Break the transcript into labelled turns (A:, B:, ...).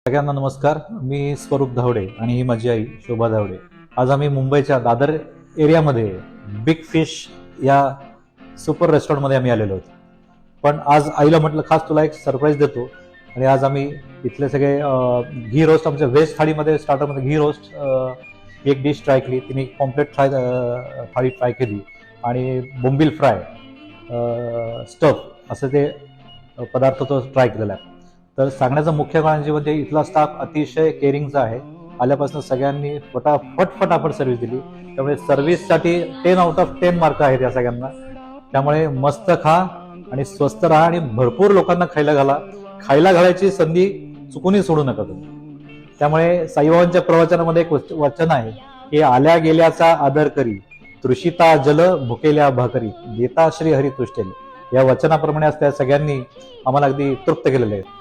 A: सगळ्यांना नमस्कार. मी स्वरूप धावडे आणि ही माझी आई शोभा धावडे. आज आम्ही मुंबईच्या दादर एरियामध्ये बिग फिश या सुपर रेस्टॉरंटमध्ये आम्ही आलेलो आहोत. पण आज आईला म्हटलं खास तुला एक सरप्राईज देतो आणि आज आम्ही इथले सगळे घी रोस्ट आमच्या व्हेज थाळीमध्ये स्टार्टरमध्ये घी रोस्ट एक डिश ट्राय केली. तिने कॉम्प्लेट थाळी ट्राय केली आणि बोंबील फ्राय स्टफ असं ते पदार्थ तो ट्राय केलेला आहे. तर सांगण्याचं मुख्य कारण म्हणजे इथला स्टाफ अतिशय केअरिंगचा आहे. आल्यापासून सगळ्यांनी फटाफट सर्व्हिस दिली. त्यामुळे सर्व्हिससाठी 10 आउट ऑफ 10 मार्क आहेत या सगळ्यांना. त्यामुळे मस्त खा आणि स्वस्त राहा आणि भरपूर लोकांना खायला घालायची संधी चुकूनही सोडू नका तुम्ही. त्यामुळे साईबाबांच्या प्रवचनामध्ये एक वचन आहे की आल्या गेल्याचा आदर करी, तृषिता जल भुकेल्या भाकरी, देता श्री हरी तुष्टेल. या वचनाप्रमाणे त्या सगळ्यांनी आम्हाला अगदी तृप्त केलेले आहे.